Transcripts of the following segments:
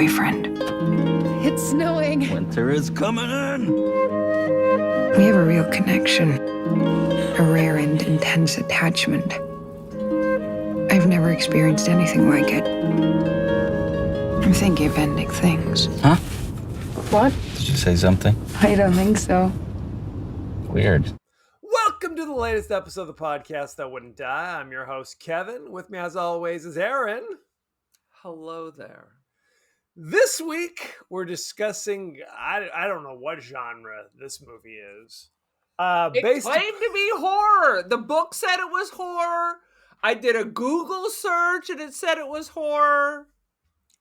boyfriend. It's snowing. Winter is coming in. We have a real connection, a rare and intense attachment. I've never experienced anything like it. I'm thinking of ending things. Huh? What? Did you say something? I don't think so. Weird. Welcome to the latest episode of the podcast that wouldn't die. I'm your host, Kevin. With me, as always, is Aaron. Hello there. This week, we're discussing, I don't know what genre this movie is. It claimed to be horror. The book said it was horror. I did a Google search and it said it was horror.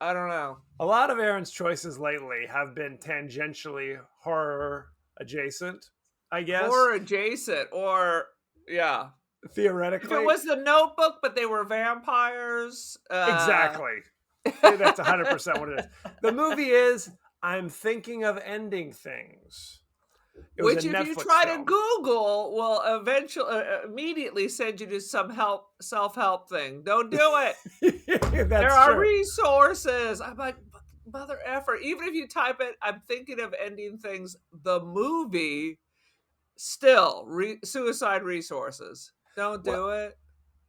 I don't know. A lot of Aaron's choices lately have been tangentially horror adjacent, I guess. Horror adjacent, or, yeah. Theoretically. If it was The Notebook, but they were vampires. Exactly. That's 100% what it is. The movie is I'm Thinking of Ending Things. Which, if you try to Google, will eventually immediately send you to some self-help thing. Don't do it. There are resources. I'm like, mother effer. Even if you type it, I'm thinking of ending things. The movie, still suicide resources. Don't do it.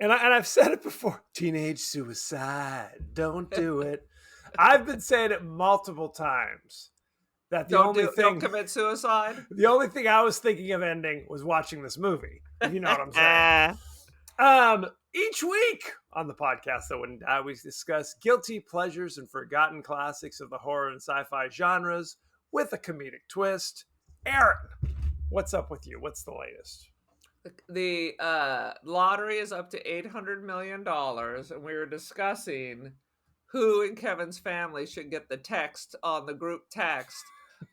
And I've said it before. Teenage suicide. Don't do it. I've been saying it multiple times. That don't commit suicide. The only thing I was thinking of ending was watching this movie. If you know what I'm saying. Each week on the podcast that wouldn't die, we discuss guilty pleasures and forgotten classics of the horror and sci-fi genres with a comedic twist. Aaron, what's up with you? What's the latest? The lottery is up to $800 million, and we were discussing who in Kevin's family should get the text on the group text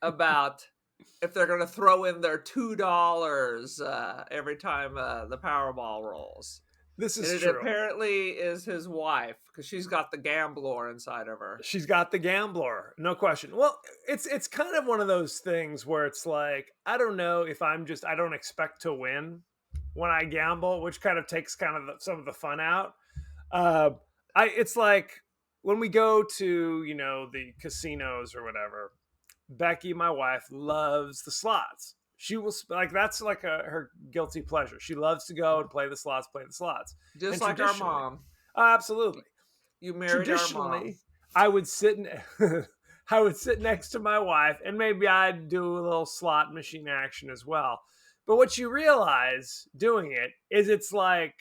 about if they're going to throw in their $2 every time the Powerball rolls. This is true. It apparently is his wife, because she's got the gambler inside of her. She's got the gambler, no question. Well, it's kind of one of those things where it's like, I don't know if I don't expect to win when I gamble, which kind of takes some of the fun out. It's like when we go to, the casinos or whatever, Becky, my wife, loves the slots. She will that's like her guilty pleasure. She loves to go and play the slots. Just like our mom. Absolutely. You married our mom. I would sit next to my wife, and maybe I'd do a little slot machine action as well. But what you realize doing it is it's like,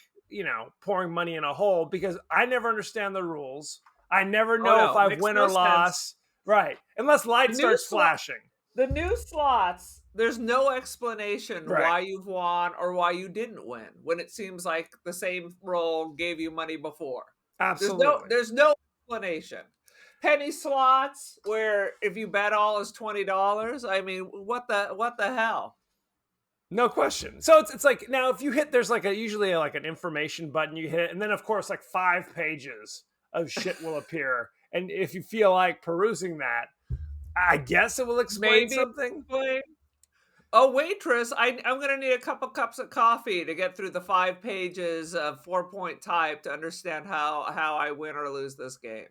pouring money in a hole, because I never understand the rules. I never know if I've win or lost. Right. Unless light starts flashing. The new slots, there's no explanation why you've won or why you didn't win, when it seems like the same roll gave you money before. Absolutely. There's no explanation. Penny slots, where if you bet all is $20, I mean, what the hell? No question. So it's like, now if you hit, there's usually an information button you hit, and then of course 5 pages of shit will appear. And if you feel like perusing that, I guess it will explain something. Oh, waitress, I'm going to need a couple cups of coffee to get through the 5 pages of 4-point type to understand how I win or lose this game.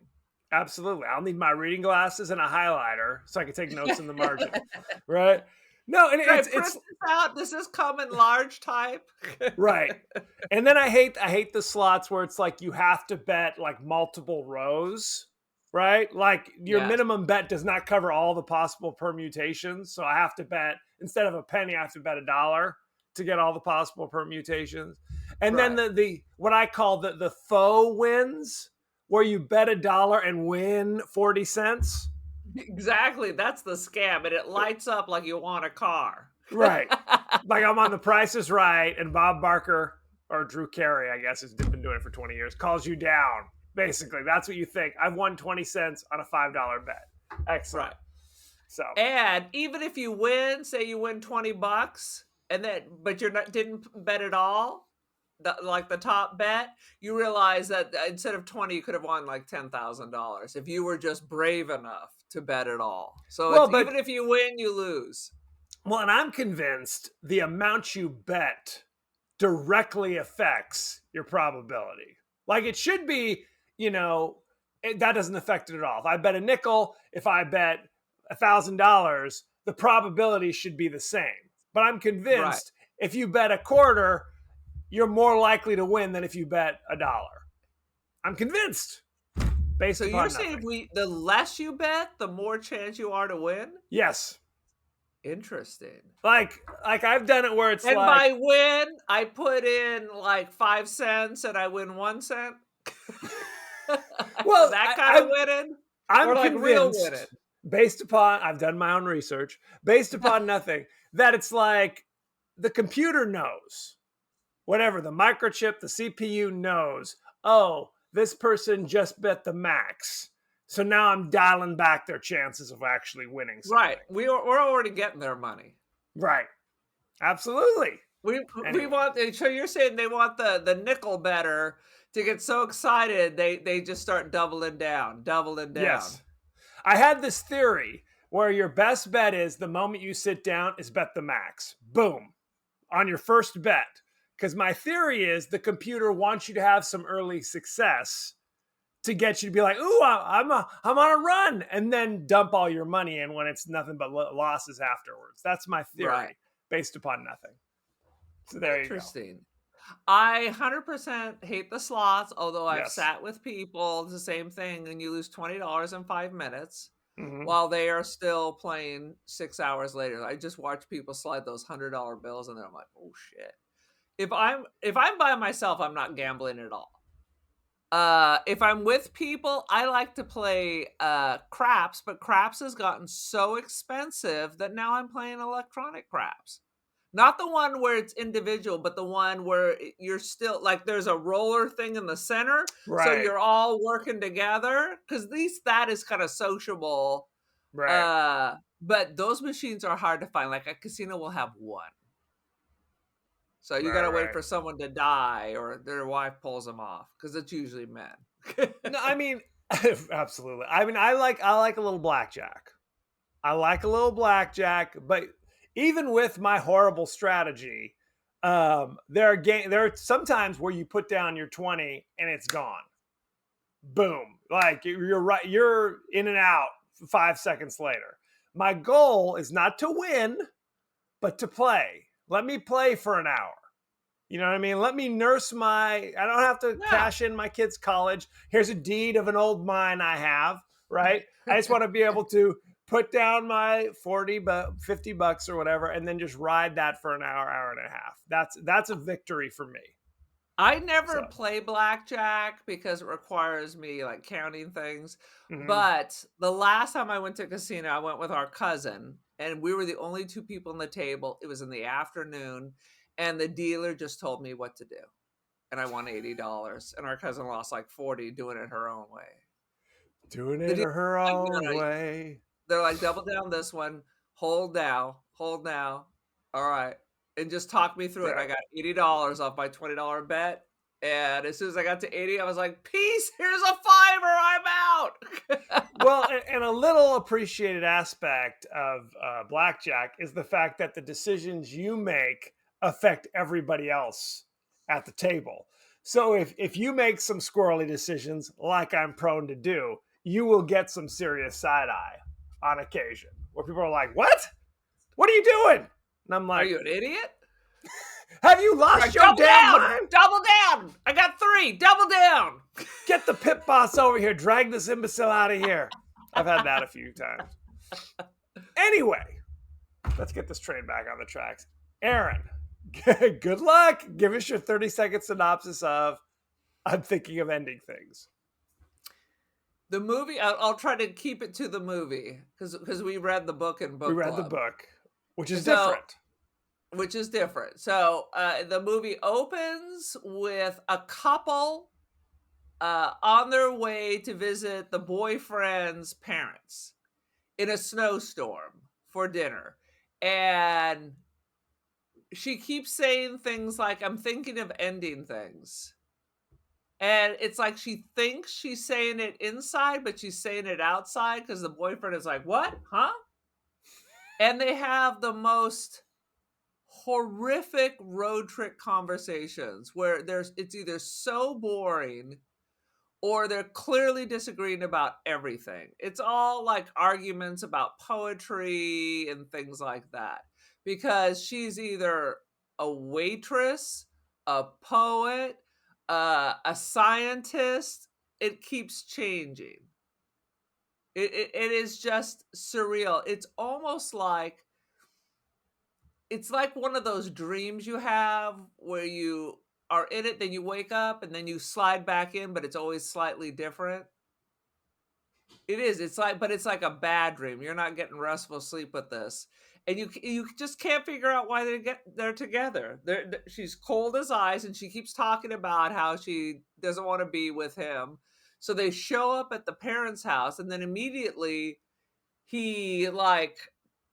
Absolutely. I'll need my reading glasses and a highlighter so I can take notes in the margin. Right? No, and it's out. Does this come in large type? Right. And then I hate the slots where it's like you have to bet multiple rows, right? Like your minimum bet does not cover all the possible permutations. So I have to bet, instead of a penny, I have to bet $1 to get all the possible permutations. And then the what I call the faux wins, where you bet $1 and win 40 cents. Exactly. That's the scam. And it lights up like you want a car. Right. Like I'm on The Price is Right, and Bob Barker, or Drew Carey, I guess, has been doing it for 20 years, calls you down. Basically, that's what you think. I've won 20 cents on a $5 bet. Excellent. Right. So, and even if you win, say you win $20, but didn't bet at all, the top bet, you realize that instead of 20, you could have won $10,000 if you were just brave enough to bet it all. So even if you win, you lose. Well, and I'm convinced the amount you bet directly affects your probability. Like it should be, that doesn't affect it at all. If I bet a nickel, if I bet $1,000, the probability should be the same. But I'm convinced if you bet a quarter, you're more likely to win than if you bet $1. I'm convinced. So you're saying the less you bet, the more chance you are to win? Yes. Interesting. Like I've done it where it's and by win, I put in like 5 cents and I win 1 cent. Well, that kind of winning. I'm like real winning. Based upon I've done my own research, based upon nothing, that it's like the computer knows. Whatever, the microchip, the CPU knows, oh, this person just bet the max. So now I'm dialing back their chances of actually winning something. Right. We're already getting their money. Right. Absolutely. We want, so you're saying they want the nickel better to get so excited they just start doubling down. Yes. I had this theory where your best bet is the moment you sit down is bet the max. Boom. On your first bet. Because my theory is the computer wants you to have some early success to get you to be like, ooh, I'm on a run, and then dump all your money in when it's nothing but losses afterwards. That's my theory, based upon nothing. So there you go. Interesting. I 100% hate the slots, although I've sat with people, it's the same thing, and you lose $20 in 5 minutes while they are still playing 6 hours later. I just watch people slide those $100 bills, and then I'm like, oh shit. If I'm by myself, I'm not gambling at all. If I'm with people, I like to play craps, but craps has gotten so expensive that now I'm playing electronic craps. Not the one where it's individual, but the one where you're still like there's a roller thing in the center, so you're all working together. Because at least that is kind of sociable. Right. But those machines are hard to find. Like a casino will have one. So you got to wait for someone to die or their wife pulls them off because it's usually men. No, I mean, absolutely. I mean, I like a little blackjack. But even with my horrible strategy, there are sometimes where you put down your 20 and it's gone. Boom. Like you're right. You're in and out 5 seconds later. My goal is not to win, but to play. Let me play for an hour. You know what I mean? Let me nurse I don't have to cash in my kid's college. Here's a deed of an old mine I have, right? I just want to be able to put down my 40, $50 or whatever, and then just ride that for an hour and a half. That's a victory for me. I never play blackjack because it requires me like counting things. But the last time I went to a casino, I went with our cousin. And we were the only 2 people on the table. It was in the afternoon. And the dealer just told me what to do. And I won $80. And our cousin lost like 40 doing it her own way. Doing it her own way. They're like, double down this one. Hold now. All right. And just talk me through it. I got $80 off my $20 bet. And as soon as I got to 80, I was like, peace, here's a $5, I'm out. Well, and a little appreciated aspect of blackjack is the fact that the decisions you make affect everybody else at the table. So if you make some squirrely decisions, like I'm prone to do, you will get some serious side eye on occasion where people are like, what? What are you doing? And I'm like, are you an idiot? Have you lost your damn mind? Double down. I got 3. Double down. Get the pit boss over here. Drag this imbecile out of here. I've had that a few times. Anyway, let's get this train back on the tracks. Aaron, good luck. Give us your 30-second synopsis of I'm thinking of ending things. The movie, I'll try to keep it to the movie because we read the book in book club. We read the book, which is different. So the movie opens with a couple on their way to visit the boyfriend's parents in a snowstorm for dinner. And she keeps saying things like, I'm thinking of ending things. And it's like she thinks she's saying it inside, but she's saying it outside because the boyfriend is like, what? Huh? And they have the most horrific road trip conversations where it's either so boring or they're clearly disagreeing about everything. It's all like arguments about poetry and things like that, because she's either a waitress, a poet, a scientist. It keeps changing. It is just surreal. It's almost like, it's like one of those dreams you have where you are in it, then you wake up and then you slide back in, but it's always slightly different. It is. It's like, but it's like a bad dream. You're not getting restful sleep with this, and you just can't figure out why they're together. She's cold as ice, and she keeps talking about how she doesn't want to be with him. So they show up at the parents' house, and then immediately he like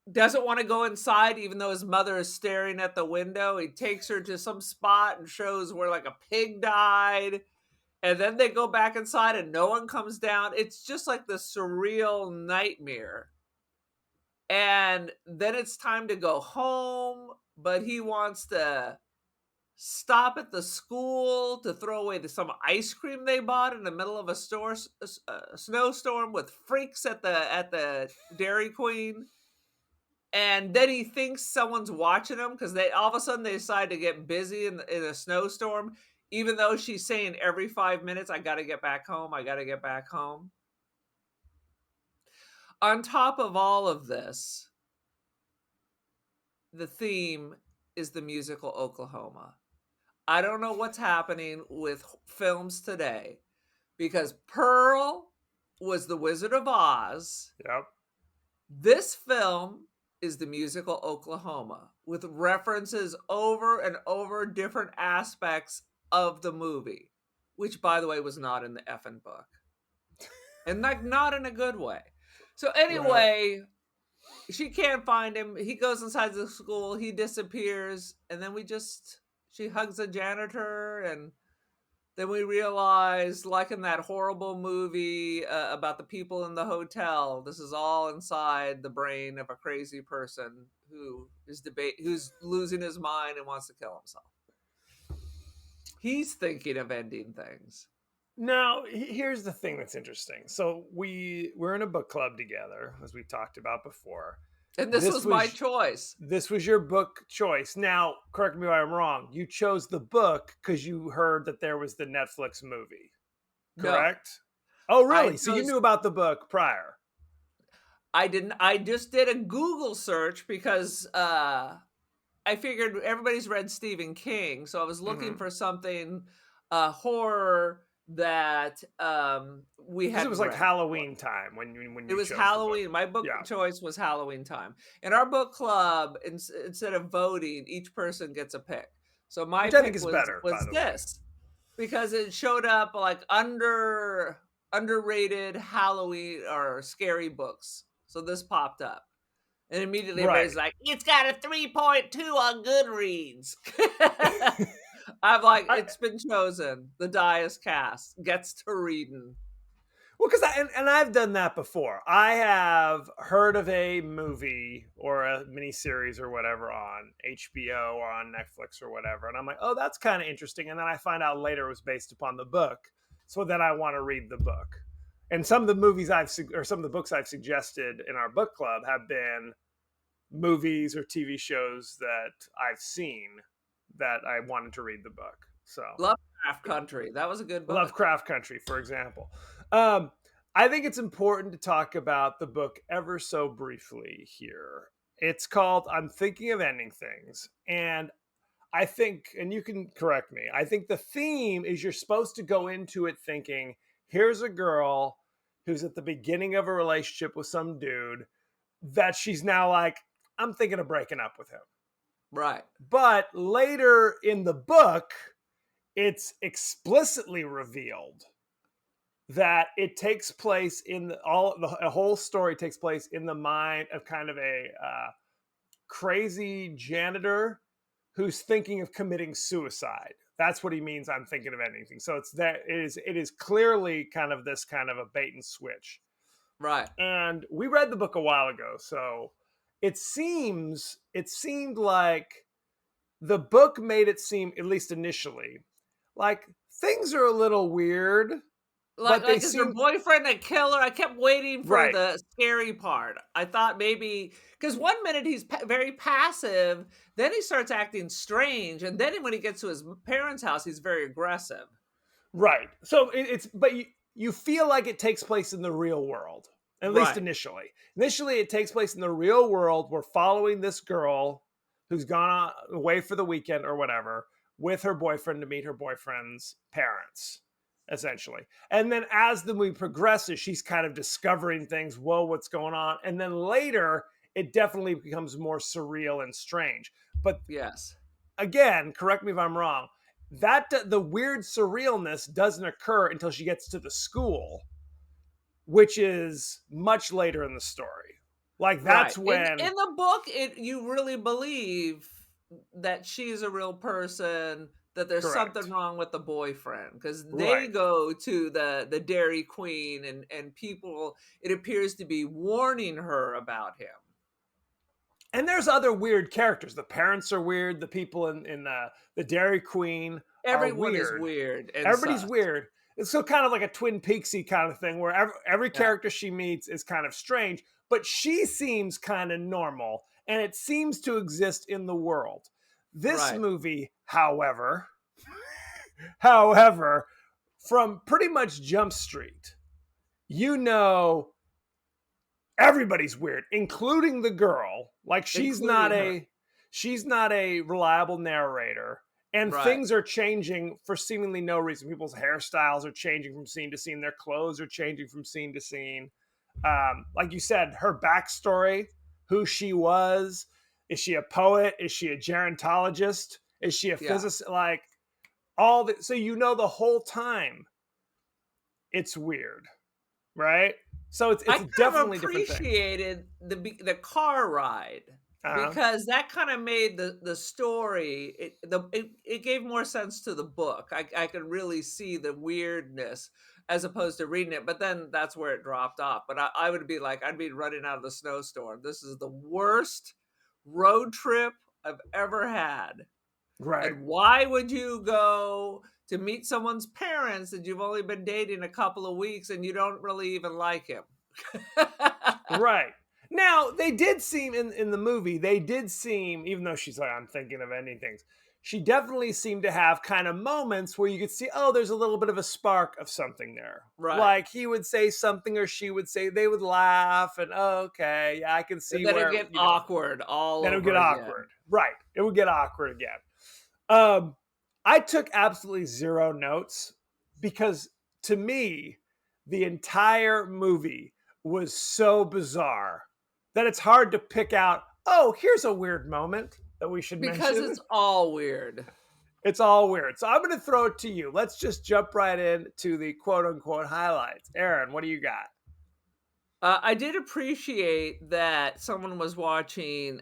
doesn't want to go inside, even though his mother is staring at the window. He takes her to some spot and shows where like a pig died. And then they go back inside and no one comes down. It's just like the surreal nightmare. And then it's time to go home, but he wants to stop at the school to throw away some ice cream they bought in the middle of a snowstorm with freaks at the Dairy Queen. And then he thinks someone's watching him because they all of a sudden they decide to get busy in a snowstorm, even though she's saying every 5 minutes, I got to get back home. I got to get back home. On top of all of this, the theme is the musical Oklahoma. I don't know what's happening with films today, because Pearl was the Wizard of Oz. Yep. This film is the musical Oklahoma, with references over and over different aspects of the movie, which, by the way, was not in the effing book, and like not in a good way. So anyway, she can't find him. He goes inside the school. He disappears, and then she hugs a janitor, and then we realize, like in that horrible movie about the people in the hotel, this is all inside the brain of a crazy person who's losing his mind and wants to kill himself. He's thinking of ending things. Now, here's the thing that's interesting. So we're in a book club together, as we talked about before. And this was my choice. This was your book choice. Now, correct me if I'm wrong. You chose the book because you heard that there was the Netflix movie, correct? No. Oh, really? So you knew about the book prior? I didn't. I just did a Google search because I figured everybody's read Stephen King. So I was looking for something horror that we had. It was like Halloween time when you it was Halloween. My book choice was Halloween time. In our book club, instead of voting, each person gets a pick. So my Which pick I think is better, was this because it showed up like underrated Halloween or scary books. So this popped up, and immediately everybody's like, "It's got a 3.2 on Goodreads." I'm like, it's been chosen. The die is cast. Gets to reading. Well, because I've done that before. I have heard of a movie or a miniseries or whatever on HBO or on Netflix or whatever, and I'm like, oh, that's kind of interesting. And then I find out later it was based upon the book, so then I want to read the book. And some of the movies some of the books I've suggested in our book club have been movies or TV shows that I've seen that I wanted to read the book. So Lovecraft Country, that was a good book. Lovecraft Country, for example. I think it's important to talk about the book ever so briefly here. It's called I'm Thinking of Ending Things. And I think, and you can correct me, I think the theme is you're supposed to go into it thinking, here's a girl who's at the beginning of a relationship with some dude that she's now like, I'm thinking of breaking up with him. Right. But later in the book, it's explicitly revealed that it takes place the whole story takes place in the mind of kind of a crazy janitor who's thinking of committing suicide. That's what he means. I'm thinking of anything. So it is clearly kind of this kind of a bait and switch. Right. And we read the book a while ago, so it seemed like the book made it seem, at least initially, like things are a little weird Like is her boyfriend a killer? I kept waiting for the scary part. I thought maybe because 1 minute he's very passive, then he starts acting strange, and then when he gets to his parents' house, he's very aggressive. Right. So but you feel like it takes place in the real world, at least initially. Initially, it takes place in the real world. We're following this girl who's gone away for the weekend or whatever with her boyfriend to meet her boyfriend's parents, essentially. And then as the movie progresses, she's kind of discovering things. Whoa, what's going on? And then later, it definitely becomes more surreal and strange. But yes, again, correct me if I'm wrong, that the weird surrealness doesn't occur until she gets to the school, which is much later in the story. Like that's when in the book, you really believe that she's a real person, that there's something wrong with the boyfriend, because they go to the Dairy Queen and people, it appears to be warning her about him. And there's other weird characters. The parents are weird. The people in the Dairy Queen Everyone is weird. Everybody's weird. It's so kind of like a Twin Peaksy kind of thing where every character she meets is kind of strange, but she seems kind of normal and it seems to exist in the world. This movie, however, from pretty much Jump Street, everybody's weird, including the girl. Like she's not a reliable narrator. And things are changing for seemingly no reason. People's hairstyles are changing from scene to scene. Their clothes are changing from scene to scene. Like you said, her backstory, who she was. Is she a poet? Is she a gerontologist? Is she a physicist? Like all that. So the whole time it's weird, right? So it's definitely different. I appreciated the car ride. Because that kind of made the story, it gave more sense to the book. I could really see the weirdness as opposed to reading it, but then that's where it dropped off. But I would be like, I'd be running out of the snowstorm. This is the worst road trip I've ever had. Right. And why would you go to meet someone's parents that you've only been dating a couple of weeks and you don't really even like him? Right. Now, they did seem, in the movie, even though she's like, I'm thinking of ending things, she definitely seemed to have kind of moments where you could see, there's a little bit of a spark of something there. Right. Like he would say something or she would say, they would laugh and, okay, yeah, I can see where. Then it would get awkward Then it would get awkward. Right. It would get awkward again. I took absolutely zero notes because to me, the entire movie was so bizarre that it's hard to pick out, here's a weird moment that we should mention. Because it's all weird. It's all weird. So I'm going to throw it to you. Let's just jump right into the quote-unquote highlights. Aaron, what do you got? I did appreciate that someone was watching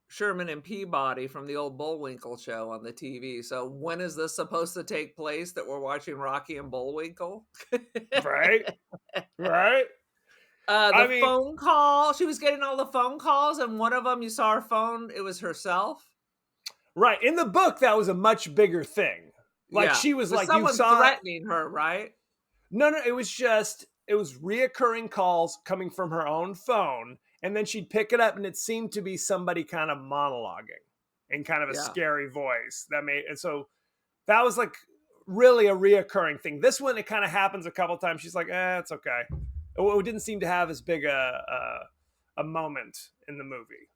Sherman and Peabody from the old Bullwinkle show on the TV. So when is this supposed to take place that we're watching Rocky and Bullwinkle? Right. Right. The phone call, she was getting all the phone calls, and one of them, you saw her phone, it was herself. Right. In the book, that was a much bigger thing. Like she was like, someone threatening her, right? No, it was reoccurring calls coming from her own phone, and then she'd pick it up, and it seemed to be somebody kind of monologuing in kind of a scary voice. And so that was like really a reoccurring thing. This one, it kind of happens a couple times. She's like, it's okay. It didn't seem to have as big a moment in the movie.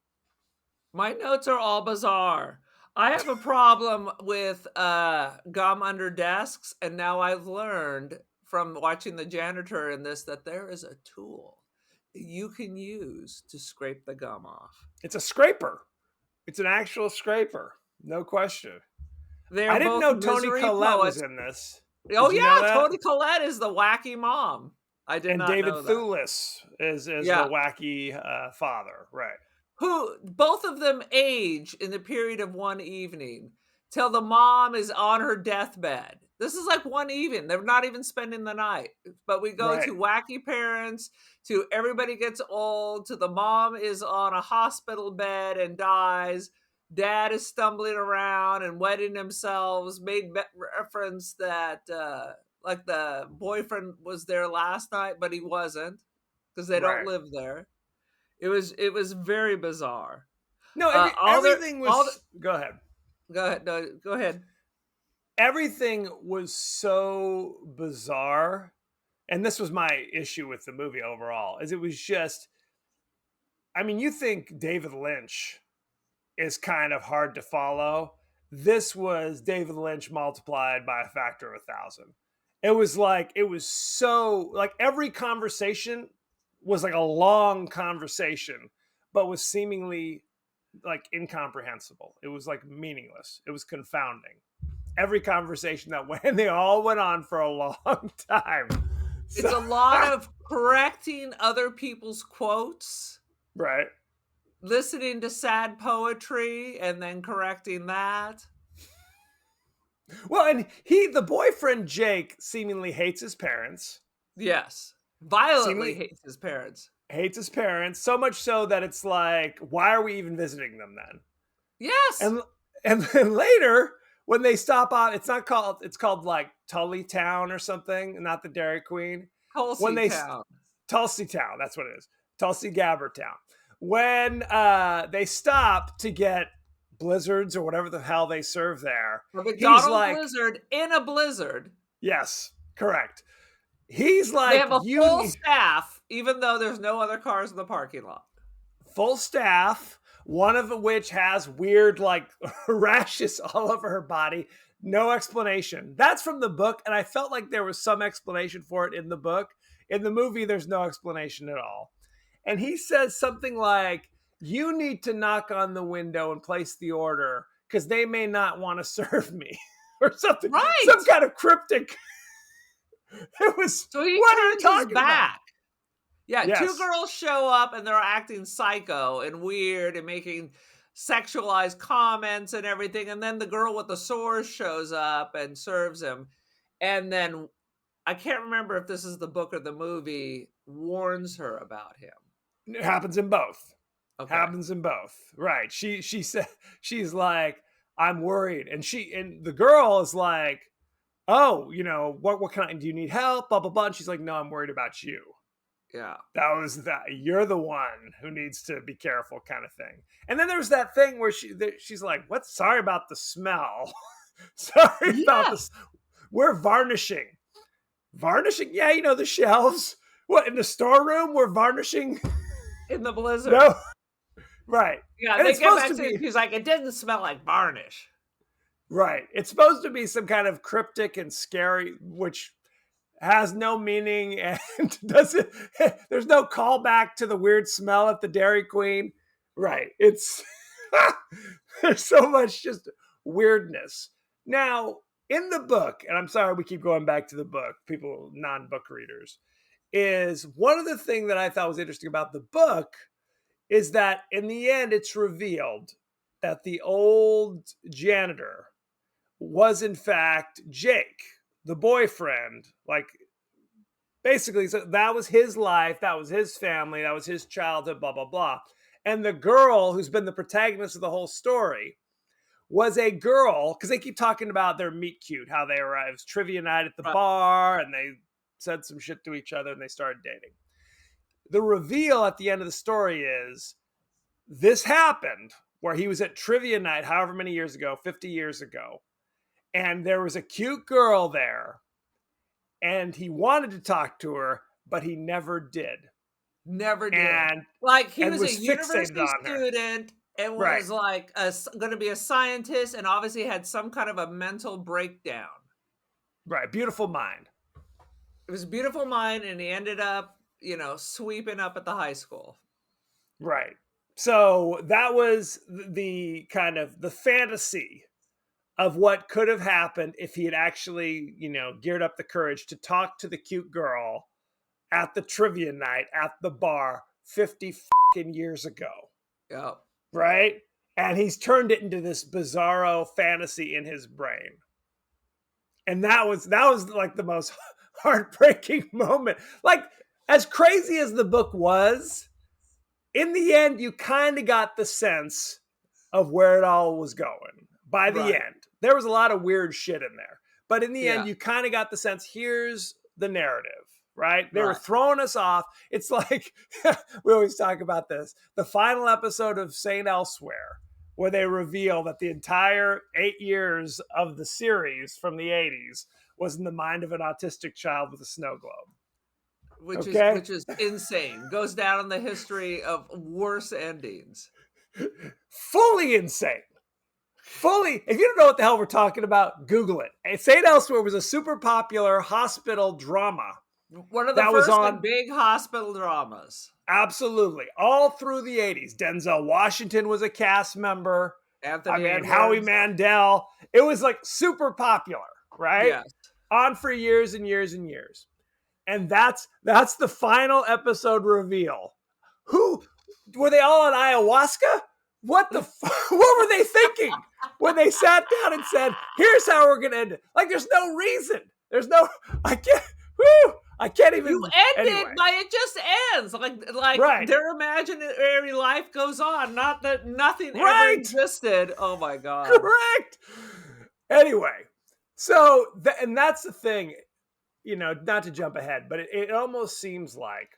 My notes are all bizarre. I have a problem with gum under desks, and now I've learned from watching the janitor in this that there is a tool you can use to scrape the gum off. It's a scraper. It's an actual scraper. No question. I didn't know Toni Collette was in this. Toni Collette is the wacky mom. I did not know that. And David Thewlis is the wacky father, right? Who both of them age in the period of one evening till the mom is on her deathbed. This is like one evening. They're not even spending the night. But we go to wacky parents, to everybody gets old, to the mom is on a hospital bed and dies. Dad is stumbling around and wetting themselves. Made reference that like the boyfriend was there last night, but he wasn't because they don't live there. It was very bizarre. No, everything was. Go ahead. Go ahead. No, go ahead. Everything was so bizarre, and this was my issue with the movie overall. Is it was just. I mean, you think David Lynch is kind of hard to follow. This was David Lynch multiplied by a factor of 1,000. It was so like every conversation was like a long conversation, but was seemingly like incomprehensible. It was like meaningless. It was confounding. Every conversation that went, they all went on for a long time. It's a lot of correcting other people's quotes. Right. Listening to sad poetry and then correcting that. Well, and the boyfriend Jake seemingly hates his parents. Yes. Violently hates his parents. Hates his parents, so much so that it's like, why are we even visiting them then? Yes. And then later, when they stop on, it's called like Tully Town or something, not the Dairy Queen. Tulsi Town. Tulsi Town, that's what it is. Tulsi Gabbard Town. When they stop to get blizzards or whatever the hell they serve there. A McDonald's blizzard in a blizzard. Yes, correct. He's like, they have a full staff, even though there's no other cars in the parking lot. Full staff, one of which has weird like rashes all over her body. No explanation. That's from the book, and I felt like there was some explanation for it in the book. In the movie, there's no explanation at all. And he says something like, you need to knock on the window and place the order because they may not want to serve me or something. Right. Some kind of cryptic. It was. So he turns his back. Yeah, yes. 2 girls show up and they're acting psycho and weird and making sexualized comments and everything. And then the girl with the sores shows up and serves him. And then I can't remember if this is the book or the movie, warns her about him. It happens in both. Okay. Happens in both. Right. She said, she's like, I'm worried. And the girl is like, oh, what kind do you need help? Blah, blah, blah. And she's like, no, I'm worried about you. Yeah. You're the one who needs to be careful kind of thing. And then there's that thing where she's like, what? Sorry about the smell. Sorry about this. We're varnishing. Varnishing? Yeah, the shelves. What, in the storeroom? We're varnishing? In the blizzard. No. Right. Yeah, and they get back to he's like, it didn't smell like varnish. Right. It's supposed to be some kind of cryptic and scary, which has no meaning and doesn't. There's no callback to the weird smell at the Dairy Queen. Right. It's there's so much just weirdness. Now, in the book, and I'm sorry we keep going back to the book, people, non-book readers, is one of the things that I thought was interesting about the book is that in the end, it's revealed that the old janitor was in fact Jake, the boyfriend. Like, basically, so that was his life, that was his family, that was his childhood, blah, blah, blah. And the girl who's been the protagonist of the whole story was a girl, because they keep talking about their meet cute, how they arrived. It was trivia night at the bar, and they said some shit to each other, and they started dating. The reveal at the end of the story is this happened where he was at trivia night, however many years ago, 50 years ago, and there was a cute girl there, and he wanted to talk to her, but he never did. Never did. And like he was a university student and was like going to be a scientist, and obviously had some kind of a mental breakdown. Right. Beautiful mind. It was a beautiful mind, and he ended up, sweeping up at the high school. Right. So that was the kind of the fantasy of what could have happened if he had actually, geared up the courage to talk to the cute girl at the trivia night at the bar 50 fucking years ago. Yeah. Right? And he's turned it into this bizarro fantasy in his brain. And that was like the most heartbreaking moment. Like, as crazy as the book was, in the end, you kind of got the sense of where it all was going by the end. There was a lot of weird shit in there. But in the end, you kind of got the sense, here's the narrative, right? They were throwing us off. It's like, we always talk about this, the final episode of St. Elsewhere, where they reveal that the entire 8 years of the series from the 80s was in the mind of an autistic child with a snow globe. Which is insane. Goes down in the history of worse endings. Fully insane. Fully. If you don't know what the hell we're talking about, Google it. St. Elsewhere was a super popular hospital drama. One of the first big hospital dramas. Absolutely. All through the 80s. Denzel Washington was a cast member. Anthony Edwards. Howie Mandel. It was like super popular, right? Yes. On for years and years and years. And that's the final episode reveal. Who were they all on ayahuasca? What what were they thinking when they sat down and said, here's how we're going to end it? Like, there's no reason. I can't even. You end it by it just ends. Like their imaginary life goes on. Not that nothing ever existed. Oh my God. Correct. Anyway, so, and that's the thing, not to jump ahead, but it almost seems like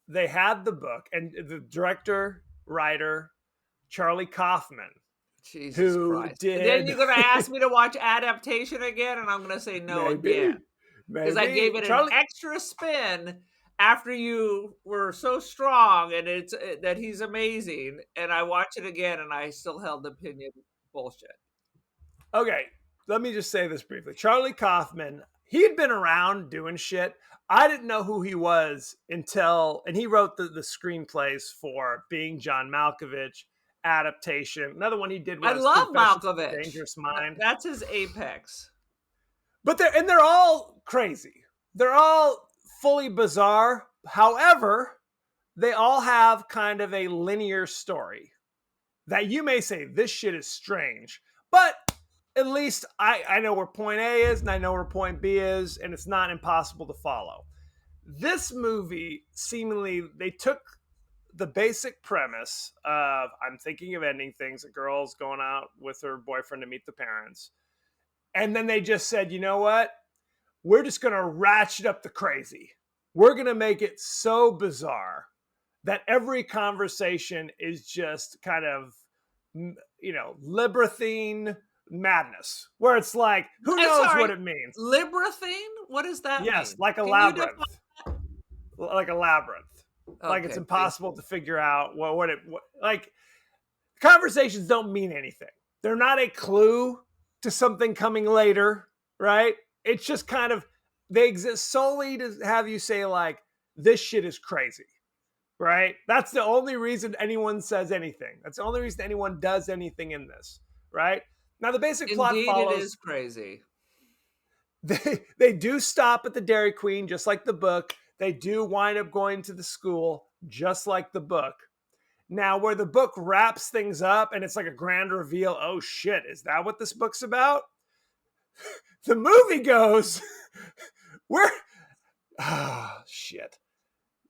they had the book and the director, writer, Charlie Kaufman. Jesus Christ. And then you're going to ask me to watch Adaptation again, and I'm going to say no again. Because I gave it an extra spin after you were so strong and it's that he's amazing. And I watched it again, and I still held the opinion bullshit. Okay, let me just say this briefly. Charlie Kaufman, he had been around doing shit. I didn't know who he was and he wrote the screenplays for Being John Malkovich, Adaptation. Another one he did was I love Malkovich. Dangerous Mind. That's his apex. But they're all crazy. They're all fully bizarre. However, they all have kind of a linear story that you may say, this shit is strange. But at least I know where point A is and I know where point B is, and it's not impossible to follow. This movie, seemingly, they took the basic premise of, I'm thinking of ending things, a girl's going out with her boyfriend to meet the parents. And then they just said, you know what? We're just going to ratchet up the crazy. We're going to make it so bizarre that every conversation is just kind of, Liberathine madness, where it's like, who knows what it means? Liberathine? What does that mean? Yes, like a labyrinth. Like a labyrinth. Okay, like it's impossible to figure out like conversations don't mean anything. They're not a clue to something coming later, right? It's just kind of, they exist solely to have you say like, this shit is crazy, right? That's the only reason anyone says anything. That's the only reason anyone does anything in this, right? Now the basic plot follows. It is crazy. They do stop at the Dairy Queen, just like the book. They do wind up going to the school, just like the book. Now, where the book wraps things up and it's like a grand reveal, oh shit, is that what this book's about? The movie goes, shit.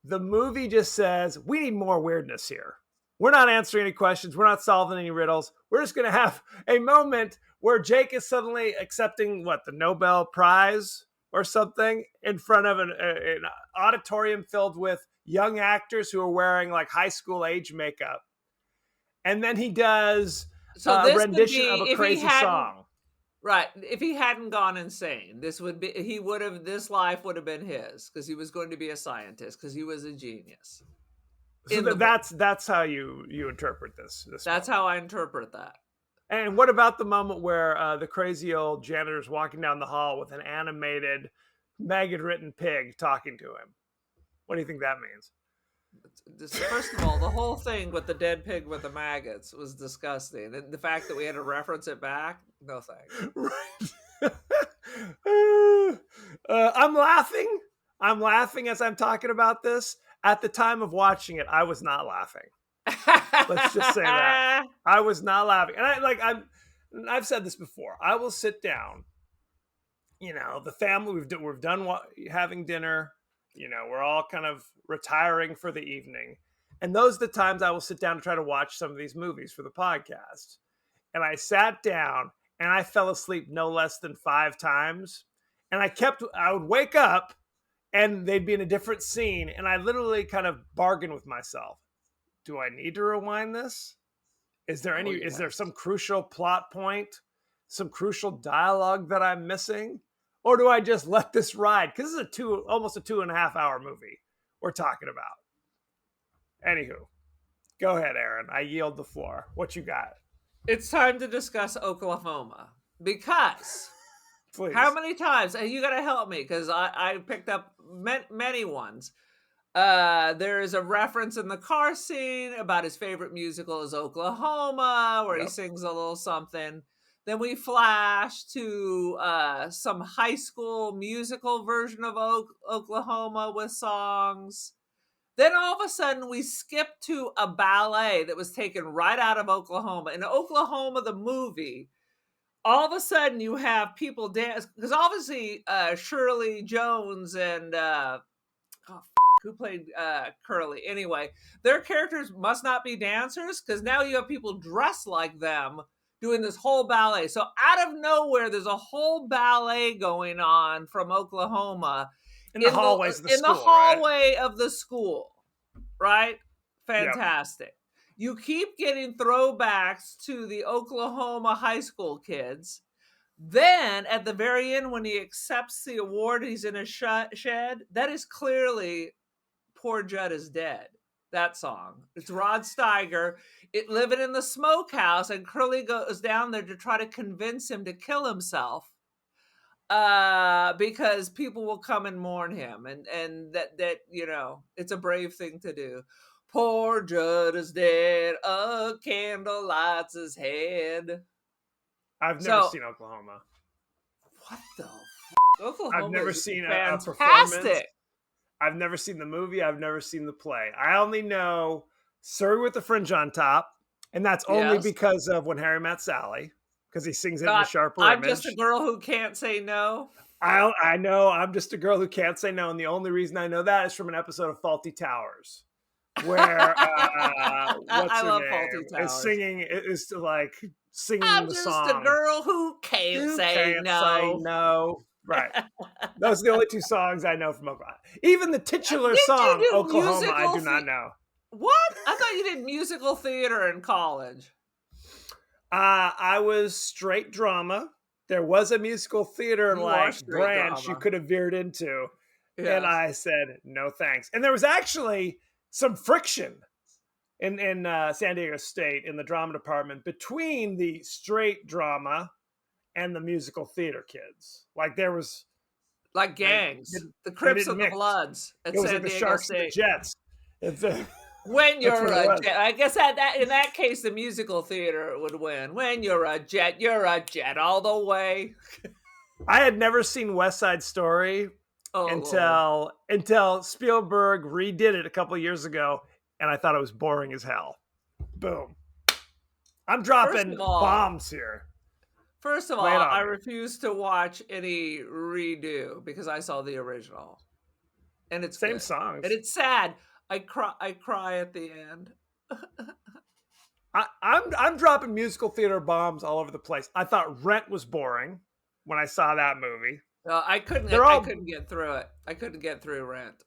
The movie just says, we need more weirdness here. We're not answering any questions. We're not solving any riddles. We're just going to have a moment where Jake is suddenly accepting, the Nobel Prize or something in front of an auditorium filled with young actors who are wearing like high school age makeup. And then he does a rendition of a crazy song. Right. If he hadn't gone insane, this life would have been his, because he was going to be a scientist, because he was a genius. So that's how you interpret this. That's how I interpret that. And what about the moment where the crazy old janitor is walking down the hall with an animated, maggot-written pig talking to him? What do you think that means? First of all, the whole thing with the dead pig with the maggots was disgusting. And the fact that we had to reference it back, no thanks. Right. I'm laughing. I'm laughing as I'm talking about this. At the time of watching it, I was not laughing. Let's just say that. I was not laughing. And I've said this before. I will sit down, the family, we've done having dinner, we're all kind of retiring for the evening. And those are the times I will sit down to try to watch some of these movies for the podcast. And I sat down and I fell asleep no less than 5 times. And I would wake up and they'd be in a different scene. And I literally kind of bargained with myself. Do I need to rewind this? Is there some crucial plot point, some crucial dialogue that I'm missing? Or do I just let this ride? Because this is almost a 2.5 hour movie we're talking about. Anywho, go ahead, Aaron. I yield the floor. What you got? It's time to discuss Oklahoma. Because Please. How many times? And you got to help me because I picked up many ones. There is a reference in the car scene about his favorite musical is Oklahoma, where he sings a little something. Then we flash to some high school musical version of Oklahoma with songs. Then all of a sudden we skip to a ballet that was taken right out of Oklahoma. In Oklahoma, the movie, all of a sudden you have people dance because obviously Shirley Jones and who played Curly? Anyway, their characters must not be dancers because now you have people dressed like them doing this whole ballet. So out of nowhere, there's a whole ballet going on from Oklahoma in the hallways of the school. In the hallway of the school, right? Fantastic. Yep. You keep getting throwbacks to the Oklahoma high school kids. Then at the very end, when he accepts the award, he's in a shed. That is clearly Poor Judd Is Dead. That song. It's Rod Steiger. Living in the smokehouse, and Curly goes down there to try to convince him to kill himself because people will come and mourn him, and that you know it's a brave thing to do. Poor Judd is dead. A candle lights his head. I've never seen Oklahoma. What the? Oklahoma I've never seen a performance. I've never seen the movie. I've never seen the play. I only know Surrey with the Fringe on Top, and that's only because of When Harry Met Sally, because he sings it in the sharper image. I'm just a girl who can't say no. I know. I'm just a girl who can't say no, and the only reason I know that is from an episode of Fawlty Towers, where I love Fawlty Towers. Is like singing I'm the just song. A girl who can't say no. Right. Those are the only 2 songs I know from Oklahoma. Even the titular song, Oklahoma, I do not know. What? I thought you did musical theater in college. I was straight drama. There was a musical theater branch drama you could have veered into. Yes. And I said, no thanks. And there was actually some friction in San Diego State in the drama department between the straight drama and the musical theater kids. Like there was like gangs, the Crips and the Bloods at San Diego the Sharks State. And the Jets. When you're a jet, I guess that in that case the musical theater would win. When you're a jet all the way. I had never seen West Side Story until Spielberg redid it a couple of years ago, and I thought it was boring as hell. Boom. I'm dropping bombs here. First of all, I refuse to watch any redo because I saw the original, and it's same songs, and it's sad. I cry at the end. I'm dropping musical theater bombs all over the place. I thought Rent was boring when I saw that movie. I couldn't get through it. I couldn't get through Rent.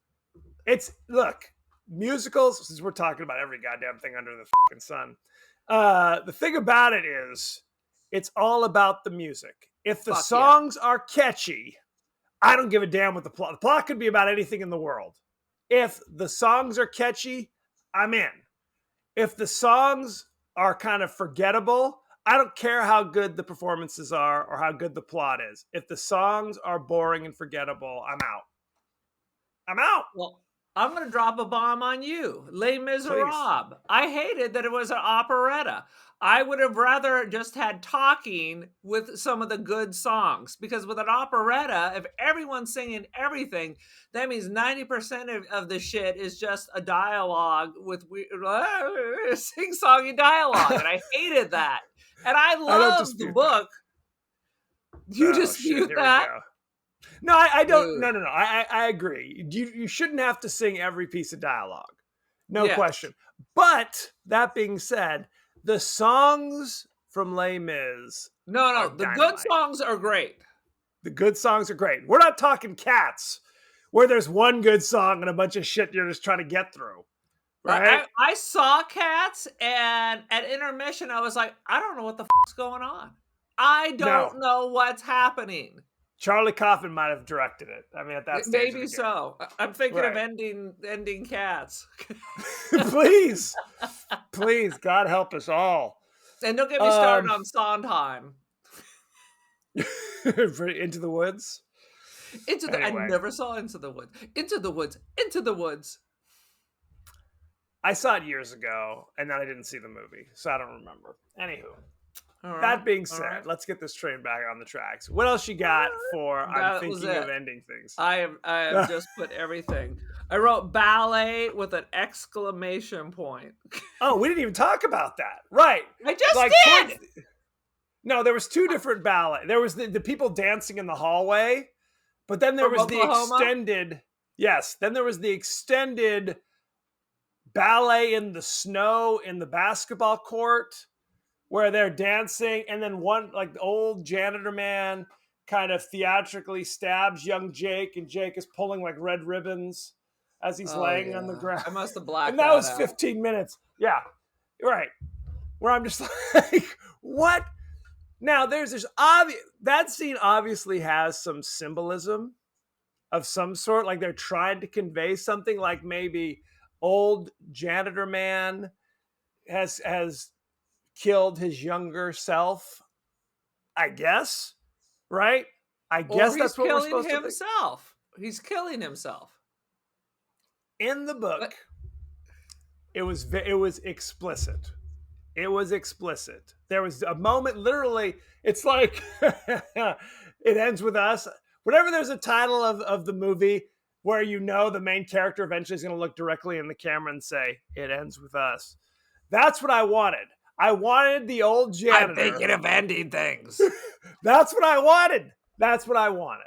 Look, musicals, since we're talking about every goddamn thing under the fucking sun. The thing about it is, it's all about the music. If the songs are catchy, I don't give a damn what the plot. The plot could be about anything in the world. If the songs are catchy, I'm in. If the songs are kind of forgettable, I don't care how good the performances are or how good the plot is. If the songs are boring and forgettable, I'm out. I'm out. Well, I'm going to drop a bomb on you. Les Miserables. Please. I hated that it was an operetta. I would have rather just had talking with some of the good songs, because with an operetta, if everyone's singing everything, that means 90% of the shit is just a dialogue with sing-songy dialogue. And I hated that. And I love the book. You dispute that? No, I don't. No. I agree. You shouldn't have to sing every piece of dialogue. No question. But that being said, the songs from Les Mis. No, the good songs are great. The good songs are great. We're not talking Cats, where there's one good song and a bunch of shit you're just trying to get through. Right? I saw Cats, and at intermission, I was like, I don't know what the fuck's going on. I don't know what's happening. Charlie Kaufman might have directed it. I mean, at that stage. Maybe so. I'm thinking of ending Cats. Please. Please, God help us all. And don't get me started on Sondheim. Into the Woods? I never saw Into the Woods. Into the Woods. Into the Woods. I saw it years ago, and then I didn't see the movie, so I don't remember. Anywho. Right, that being said, let's get this train back on the tracks. What else you got for I'm thinking of ending things? I have just put everything. I wrote ballet with an exclamation point. Oh, we didn't even talk about that. Right. I just did. No, there was two different ballet. There was the people dancing in the hallway, but then there was the extended. Yes, then there was the extended ballet in the snow in the basketball court, where they're dancing, and then one, like the old janitor man, kind of theatrically stabs young Jake, and Jake is pulling like red ribbons as he's laying on the ground. I must have blacked and that was 15 minutes. Yeah, right. Where I'm just like, what? Now there's obvious, that scene obviously has some symbolism of some sort, like they're trying to convey something, like maybe old janitor man has killed his younger self, I guess, right? I guess that's what we're supposed to think. He's killing himself. In the book, it was explicit. It was explicit. There was a moment, literally, it's like, it ends with us. Whenever there's a title of the movie where you know the main character eventually is going to look directly in the camera and say, it ends with us. That's what I wanted. I wanted the old janitor. I'm thinking of ending things. That's what I wanted. That's what I wanted.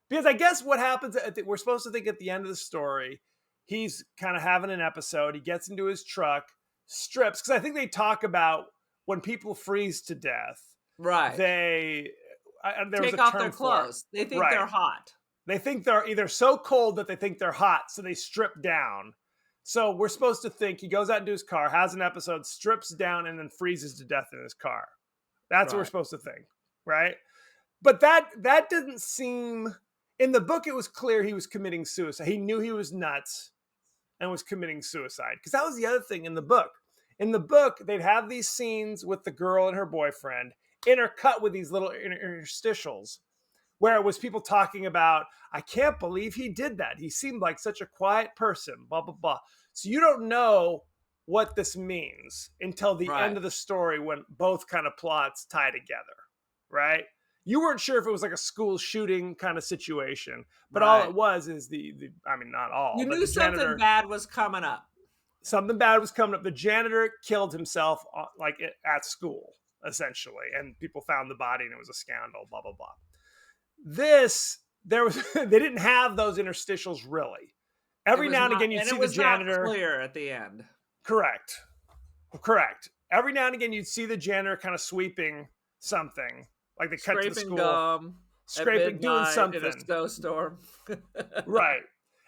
Because I guess what happens, we're supposed to think at the end of the story, he's kind of having an episode. He gets into his truck, strips. Because I think they talk about when people freeze to death. Right. They take off their clothes. They think they're hot. They think they're either so cold that they think they're hot, so they strip down. So we're supposed to think he goes out into his car, has an episode, strips down, and then freezes to death in his car. That's what we're supposed to think, right? But that didn't seem... In the book, it was clear he was committing suicide. He knew he was nuts and was committing suicide. Because that was the other thing in the book. In the book, they'd have these scenes with the girl and her boyfriend, intercut with these little interstitials, where it was people talking about, I can't believe he did that. He seemed like such a quiet person, blah, blah, blah. So you don't know what this means until the end of the story when both kind of plots tie together, right? You weren't sure if it was like a school shooting kind of situation, but all it was is I mean, not all. You knew something bad was coming up. Something bad was coming up. The janitor killed himself like at school, essentially, and people found the body and it was a scandal, blah, blah, blah. They didn't have those interstitials really. Every now and again, you'd see the janitor. Not clear at the end. Correct. Every now and again, you'd see the janitor kind of sweeping something, like they cut to the school, gum, scraping, doing something in a snowstorm. Right.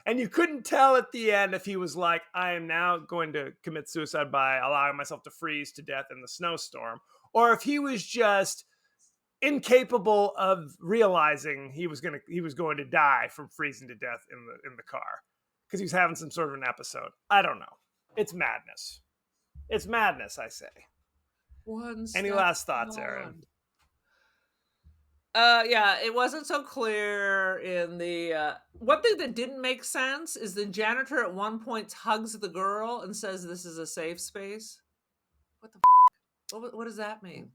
And you couldn't tell at the end if he was like, I am now going to commit suicide by allowing myself to freeze to death in the snowstorm, or if he was just incapable of realizing he was going to die from freezing to death in the car because he was having some sort of an episode. I don't know. It's madness. It's madness, I say. Any last thoughts, Aaron? Yeah, it wasn't so clear in the one thing that didn't make sense is the janitor at one point hugs the girl and says this is a safe space. What the what does that mean?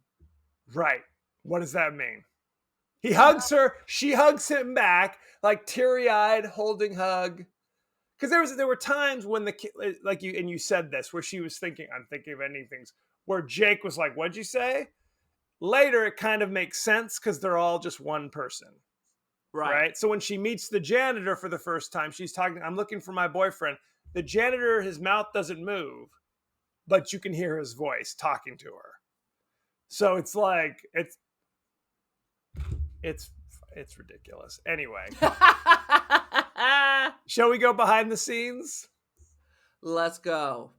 Right. What does that mean? He hugs her, she hugs him back, like teary-eyed holding hug. Because there were times when you said this, where she was thinking, I'm thinking of ending things, where Jake was like, what'd you say? Later, it kind of makes sense because they're all just one person. Right? So when she meets the janitor for the first time, she's talking, I'm looking for my boyfriend. The janitor, his mouth doesn't move, but you can hear his voice talking to her. So it's like it's ridiculous. Anyway, shall we go behind the scenes? Let's go.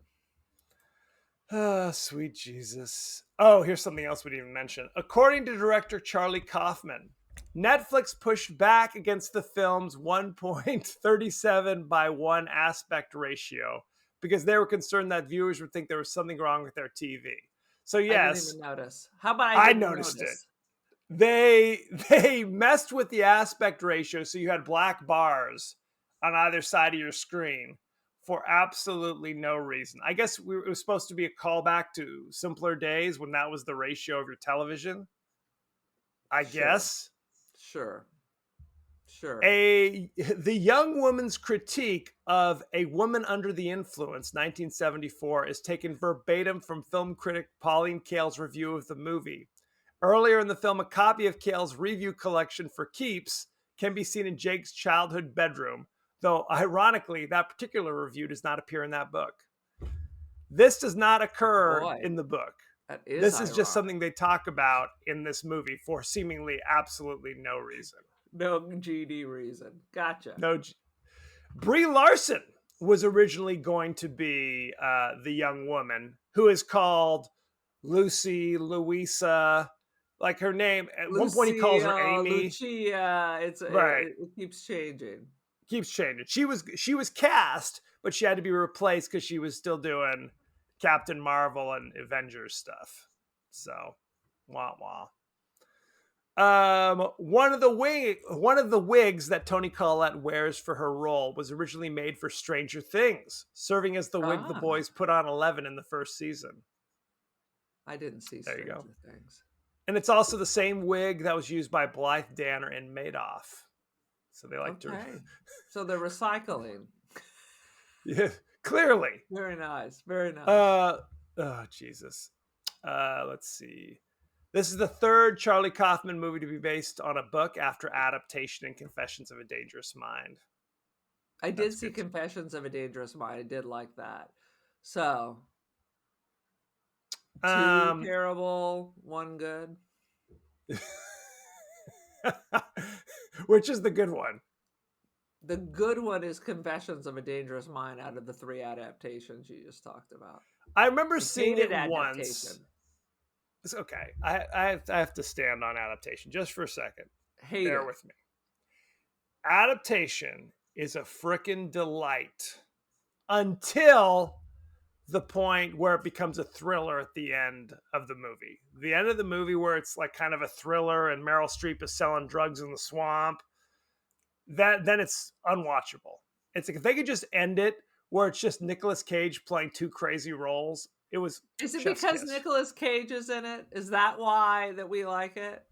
Oh, sweet Jesus. Oh, here's something else we didn't even mention. According to director Charlie Kaufman, Netflix pushed back against the film's 1.37:1 aspect ratio because they were concerned that viewers would think there was something wrong with their TV. So yes, I didn't even notice. How about I noticed it. They messed with the aspect ratio so you had black bars on either side of your screen for absolutely no reason. I guess it was supposed to be a callback to simpler days when that was the ratio of your television. I guess. Sure. The Young Woman's critique of A Woman Under the Influence, 1974, is taken verbatim from film critic Pauline Kael's review of the movie. Earlier in the film, a copy of Kael's review collection for keeps can be seen in Jake's childhood bedroom, though ironically, that particular review does not appear in that book. This does not occur in the book. This is just something they talk about in this movie for seemingly absolutely no reason. No GD reason. Gotcha. Brie Larson was originally going to be the young woman who is called Lucy, Louisa, like her name. At one point he calls her Amy. Lucia. It keeps changing. She was cast, but she had to be replaced because she was still doing Captain Marvel and Avengers stuff. So, wah wah. One of the wigs that Toni Collette wears for her role was originally made for Stranger Things, serving as the wig the boys put on 11 in the first season. I didn't see Stranger Things. And it's also the same wig that was used by Blythe Danner in Madoff. So they like to. So they're recycling. Yeah, clearly. Very nice. Very nice. Oh, Jesus. Let's see. This is the third Charlie Kaufman movie to be based on a book after adaptation in Confessions of a Dangerous Mind. I did see Confessions of a Dangerous Mind. I did like that. So, 2 terrible, 1 good. Which is the good one? The good one is Confessions of a Dangerous Mind out of the 3 adaptations you just talked about. I remember seeing it once. It's okay. I have to stand on adaptation just for a second. Bear with me. Adaptation is a frickin' delight until the point where it becomes a thriller at the end of the movie. The end of the movie where it's like kind of a thriller and Meryl Streep is selling drugs in the swamp, then it's unwatchable. It's like if they could just end it where it's just Nicolas Cage playing 2 crazy roles. Is it because Nicolas Cage is in it? Is that why that we like it?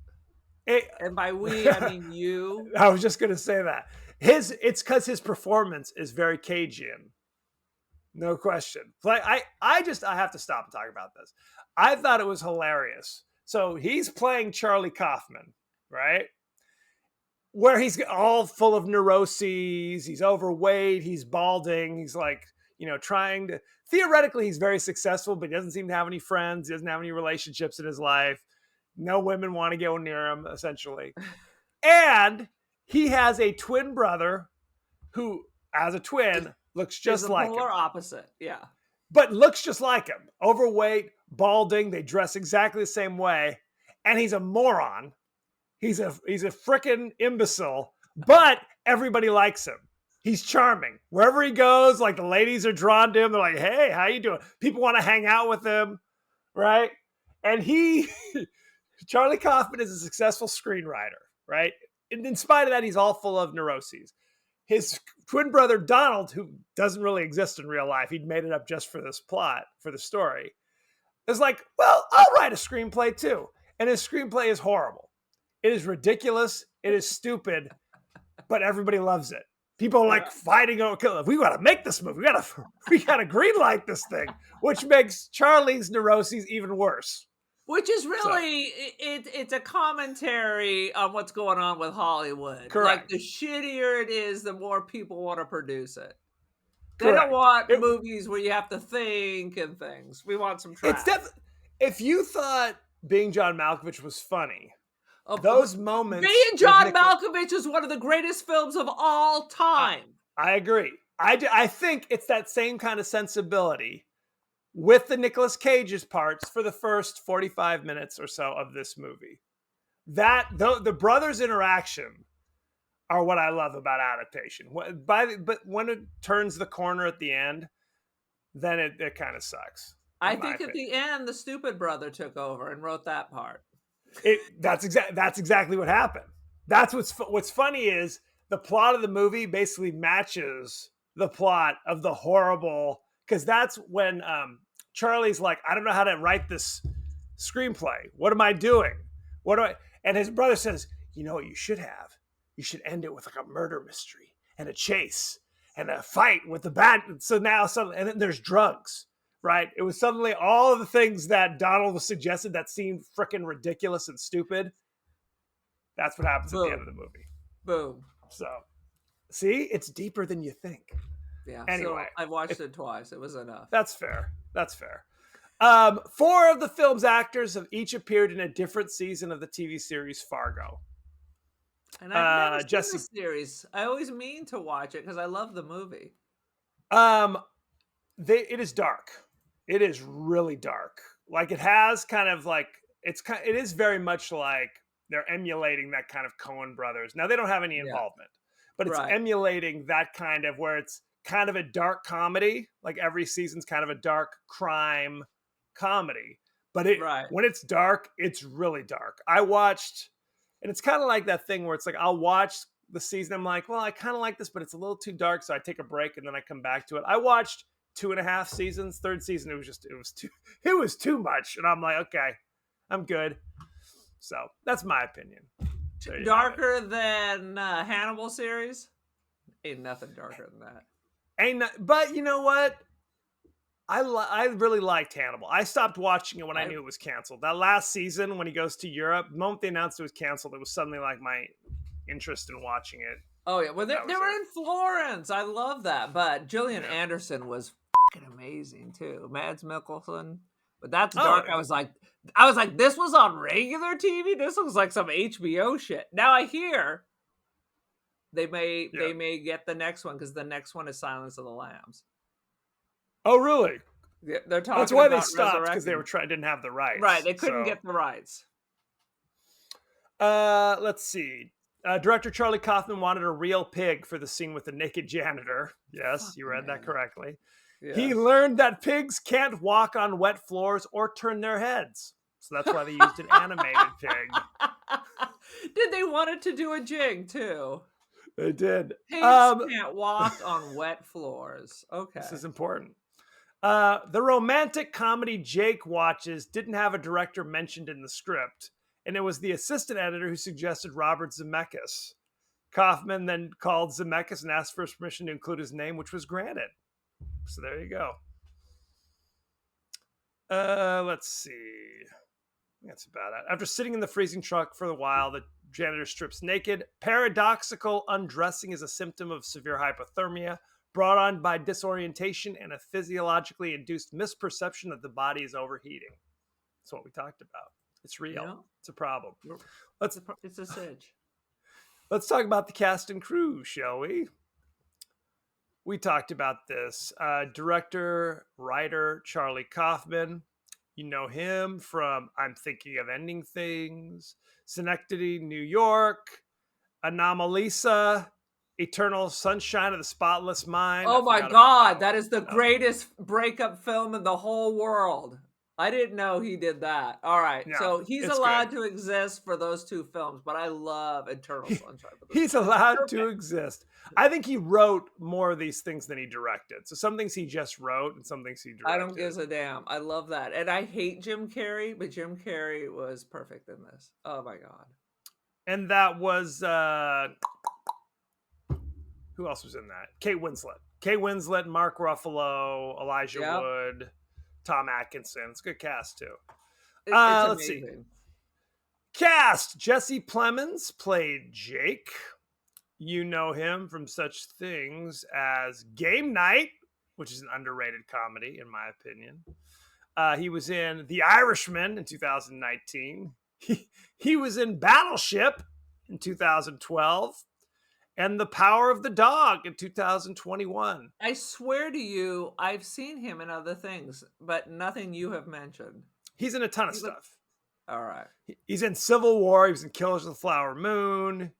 And by we, I mean you. I was just going to say that. It's because his performance is very Cagean. No question. Like I have to stop and talk about this. I thought it was hilarious. So he's playing Charlie Kaufman, right? Where he's all full of neuroses. He's overweight. He's balding. He's like, trying to, theoretically, he's very successful, but he doesn't seem to have any friends. He doesn't have any relationships in his life. No women want to go near him, essentially. And he has a twin brother who, as a twin, looks just like him. Polar opposite, yeah. But looks just like him. Overweight, balding, they dress exactly the same way. And he's a moron. He's a frickin' imbecile, but everybody likes him. He's charming. Wherever he goes, like the ladies are drawn to him. They're like, hey, how you doing? People want to hang out with him, right? And Charlie Kaufman is a successful screenwriter, right? And in spite of that, he's all full of neuroses. His twin brother, Donald, who doesn't really exist in real life, he'd made it up just for this plot, for the story, is like, well, I'll write a screenplay too. And his screenplay is horrible. It is ridiculous. It is stupid, but everybody loves it. People are like fighting over, we got to make this movie. We got to greenlight this thing, which makes Charlie's neuroses even worse. Which is really, it's a commentary on what's going on with Hollywood. Correct. Like the shittier it is, the more people want to produce it. They don't want movies where you have to think and things. We want some trash. If you thought Being John Malkovich was funny. Those moments. Being John Malkovich is one of the greatest films of all time. I agree. I think it's that same kind of sensibility with the Nicolas Cage's parts for the first 45 minutes or so of this movie. That the brothers' interaction are what I love about adaptation. But when it turns the corner at the end, then it kind of sucks. I think at the end, the stupid brother took over and wrote that part. That's exactly what happened. That's what's funny is the plot of the movie basically matches the plot of the horrible, because that's when Charlie's like, I don't know how to write this screenplay. What am I doing? And his brother says, you know what you should have? You should end it with like a murder mystery and a chase and a fight with the bad. So now suddenly, and then there's drugs, right? It was suddenly all of the things that Donald was suggested that seemed freaking ridiculous and stupid. That's what happens at the end of the movie. Boom. So, see, it's deeper than you think. Yeah. Anyway, so I've watched it twice. It was enough. That's fair. 4 of the film's actors have each appeared in a different season of the TV series Fargo. And I've never seen the series. I always mean to watch it because I love the movie. It is dark. It is really dark. Like it has kind of like it is very much like they're emulating that kind of Coen brothers. Now they don't have any involvement, but it's emulating that kind of where it's kind of a dark comedy. Like every season's kind of a dark crime comedy, but when it's dark, it's really dark. I watched, and it's kind of like that thing where it's like I'll watch the season. I'm like, well, I kind of like this, but it's a little too dark, so I take a break and then I come back to it. I watched 2.5 seasons. Third season, it was too much, and I'm like, okay, I'm good. So that's my opinion. Darker than Hannibal series? Ain't nothing darker than that. But you know what? I really liked Hannibal. I stopped watching it when I knew it was canceled. That last season when he goes to Europe, the moment they announced it was canceled, it was suddenly like my interest in watching it. Oh yeah, well they were in Florence. I love that. But Gillian Anderson was fucking amazing too. Mads Mikkelsen. But that's dark. I was like, this was on regular TV. This looks like some HBO shit. Now I hear they may get the next one because the next one is Silence of the Lambs. Oh really? Yeah, they're talking. That's why they stopped, because they didn't have the rights. Right, they couldn't get the rights. Let's see. Director Charlie Kaufman wanted a real pig for the scene with the naked janitor. Yes, you read that correctly. Yes. He learned that pigs can't walk on wet floors or turn their heads. So that's why they used an animated pig. Did they want it to do a jig too? They did. Pigs can't walk on wet floors. Okay. This is important. The romantic comedy Jake watches didn't have a director mentioned in the script, and it was the assistant editor who suggested Robert Zemeckis. Kaufman then called Zemeckis and asked for his permission to include his name, which was granted. So there you go. Let's see. That's about it. After sitting in the freezing truck for a while, the janitor strips naked. Paradoxical undressing is a symptom of severe hypothermia brought on by disorientation and a physiologically induced misperception that the body is overheating. That's what we talked about. It's real. Yeah. It's a problem. It's a cinch. Let's talk about the cast and crew, shall we? We talked about this. Director, writer, Charlie Kaufman. You know him from I'm Thinking of Ending Things, Synecdoche, New York, Anomalisa, Eternal Sunshine of the Spotless Mind. Oh my God, that is the greatest breakup film in the whole world. I didn't know he did that. All right, no, so he's allowed to exist for those 2 films, but I love Eternal Sunshine. He's allowed to exist. I think he wrote more of these things than he directed. So some things he just wrote and some things he directed. I don't give a damn. I love that. And I hate Jim Carrey, but Jim Carrey was perfect in this. Oh my God. And that was, who else was in that? Kate Winslet, Mark Ruffalo, Elijah Wood, Tom Atkinson. It's a good cast too. Let's see. Cast. Jesse Plemons played Jake. You know him from such things as Game Night, which is an underrated comedy, in my opinion. He was in The Irishman in 2019. He was in Battleship in 2012 and The Power of the Dog in 2021. I swear to you, I've seen him in other things, but nothing you have mentioned. He's in a ton of stuff. All right. He's in Civil War. He was in Killers of the Flower Moon,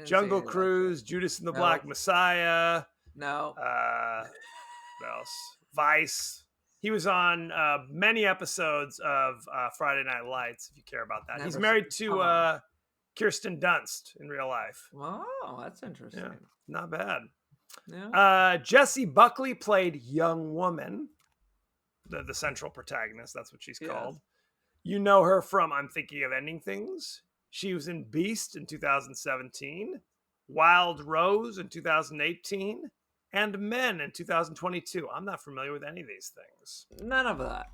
Jungle Cruise, Judas and the Black Messiah. No. What else? Vice. He was on many episodes of Friday Night Lights, if you care about that. He's married to Kirsten Dunst in real life. Wow, that's interesting. Yeah, not bad. Yeah. Jessie Buckley played Young Woman, the central protagonist. That's what she's called. You know her from I'm Thinking of Ending Things. She was in Beast in 2017, Wild Rose in 2018, and Men in 2022. I'm not familiar with any of these things. None of that.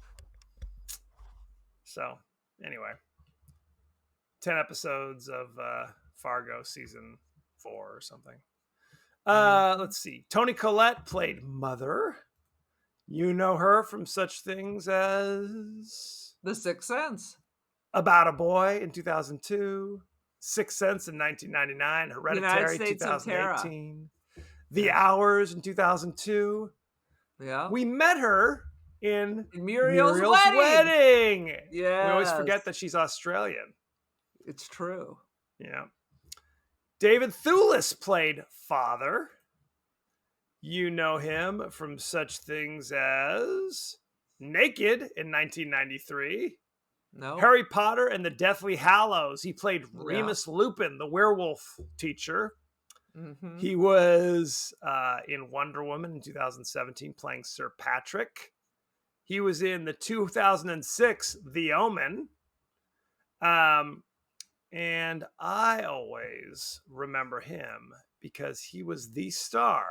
So, anyway, 10 episodes of Fargo season 4 or something. Let's see. Toni Collette played Mother. You know her from such things as The Sixth Sense, About a Boy in 2002, Sixth Sense in 1999, Hereditary 2018, The Hours in 2002. Yeah. We met her in Muriel's Wedding. Yeah. We always forget that she's Australian. It's true. Yeah. David Thewlis played Father. You know him from such things as Naked in 1993. No. Harry Potter and the Deathly Hallows. He played Remus Lupin, the werewolf teacher. Mm-hmm. He was in Wonder Woman in 2017 playing Sir Patrick. He was in the 2006 The Omen. And I always remember him because he was the star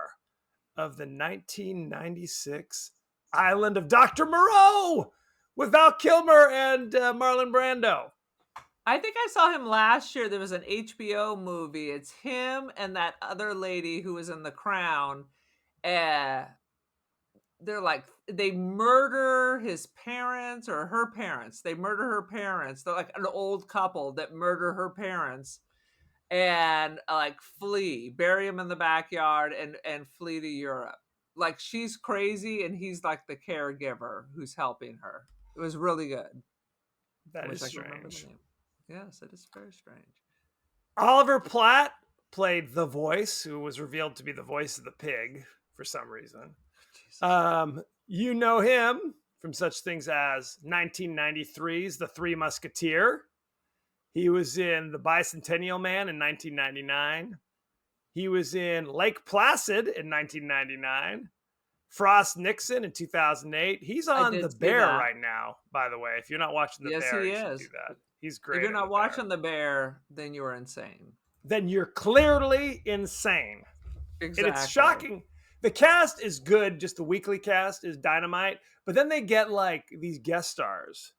of the 1996 Island of Dr. Moreau with Val Kilmer and Marlon Brando. I think I saw him last year. There was an HBO movie. It's him and that other lady who was in The Crown. They're like, they murder his parents or her parents. They murder her parents. They're like an old couple that murder her parents and like flee, bury him in the backyard and flee to Europe. Like she's crazy and he's like the caregiver who's helping her. It was really good. That is strange. Yes, it is very strange. Oliver Platt played the voice, who was revealed to be the voice of the pig for some reason. You know him from such things as 1993's The Three Musketeer. He was in The Bicentennial Man in 1999. He was in Lake Placid in 1999. Frost Nixon in 2008. He's on The Bear right now, by the way. If you're not watching The Bear, you should do that. He's great. If you're not watching The Bear, then you're insane. Then you're clearly insane. Exactly. And it's shocking. The cast is good. Just the weekly cast is dynamite. But then they get like these guest stars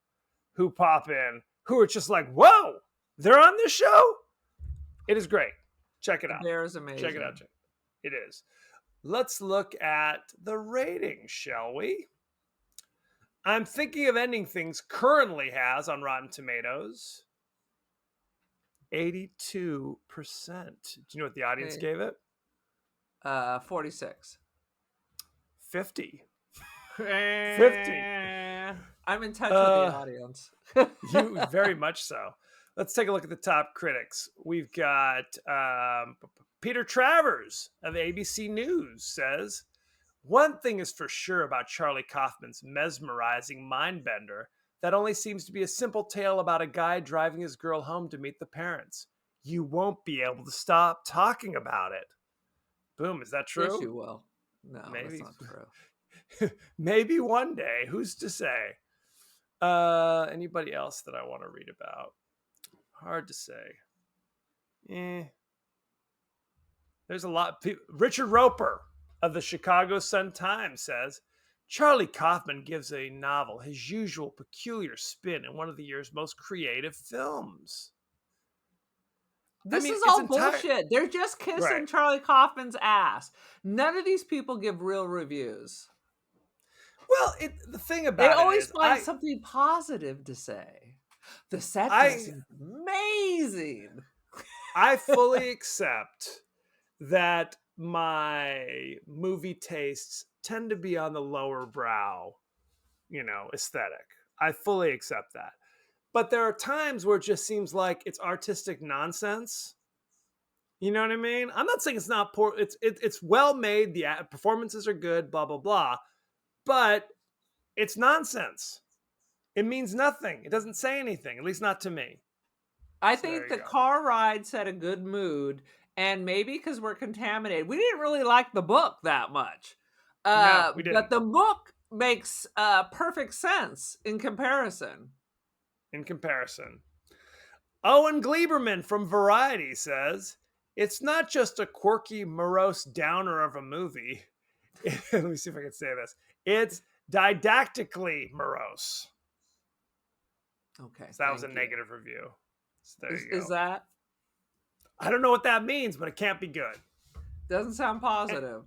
who pop in who are just like, whoa, they're on this show? It is great. Check it out. The Bear is amazing. Check it out. It is. Let's look at the ratings, shall we? I'm Thinking of Ending Things currently has on Rotten Tomatoes 82%. Do you know what the audience gave it? 46. 50. 50. I'm in touch with the audience. You very much so. Let's take a look at the top critics. We've got Peter Travers of ABC News says, one thing is for sure about Charlie Kaufman's mesmerizing Mindbender, that only seems to be a simple tale about a guy driving his girl home to meet the parents. You won't be able to stop talking about it. Boom, is that true? Yes, you will. No, maybe. That's not true. Maybe one day. Who's to say? Anybody else that I want to read about? Hard to say. There's a lot. Richard Roper of the Chicago Sun-Times says, Charlie Kaufman gives a novel his usual peculiar spin in one of the year's most creative films. This is all bullshit. They're just kissing Charlie Kaufman's ass. None of these people give real reviews. Well, the thing about They it always is, find something positive to say. The set dressing is amazing. I fully accept that my movie tastes tend to be on the lower brow, aesthetic. I fully accept that. But there are times where it just seems like it's artistic nonsense. You know what I mean? I'm not saying it's not poor. It's well made. The performances are good. Blah blah blah. But it's nonsense. It means nothing. It doesn't say anything. At least not to me. I think the car ride set a good mood, and maybe because we're contaminated, we didn't really like the book that much. No, we didn't. But the book makes perfect sense in comparison. Owen Gleiberman from Variety says, it's not just a quirky, morose downer of a movie. Let me see if I can say this. It's didactically morose. Okay. So that was a negative review. So there you go. Is that? I don't know what that means, but it can't be good. Doesn't sound positive.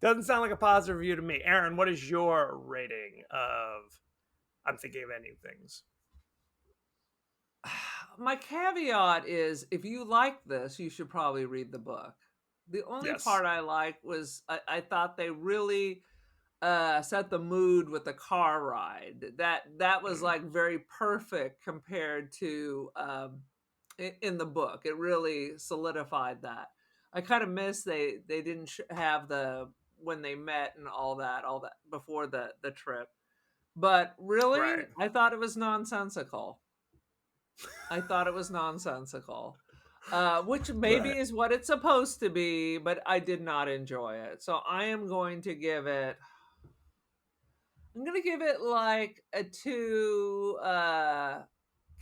Doesn't sound like a positive review to me. Aaron, what is your rating of I'm Thinking of Ending Things? My caveat is, if you like this, you should probably read the book. The only part I liked was I thought they really set the mood with the car ride. That was like very perfect compared to in the book. It really solidified that. I kind of miss they didn't have the when they met and all that before the trip. But really, I thought it was nonsensical. Which maybe is what it's supposed to be, but I did not enjoy it. So I'm going to give it like a 2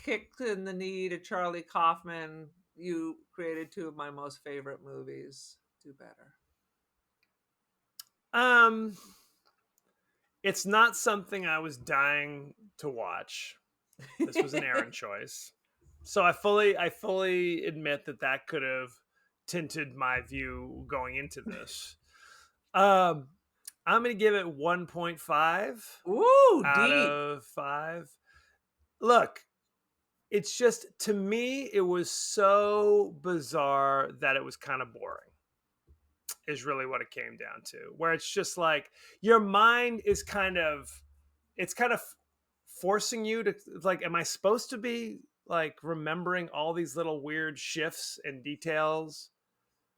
kicks in the knee to Charlie Kaufman. You created 2 of my most favorite movies. Do better. It's not something I was dying to watch. This was an Aaron choice. So I fully admit that could have tinted my view going into this. I'm going to give it 1.5 out of 5. Look, it's just, to me, it was so bizarre that it was kind of boring, is really what it came down to. Where it's just like, your mind is kind of forcing you to, like, am I supposed to be like remembering all these little weird shifts and details?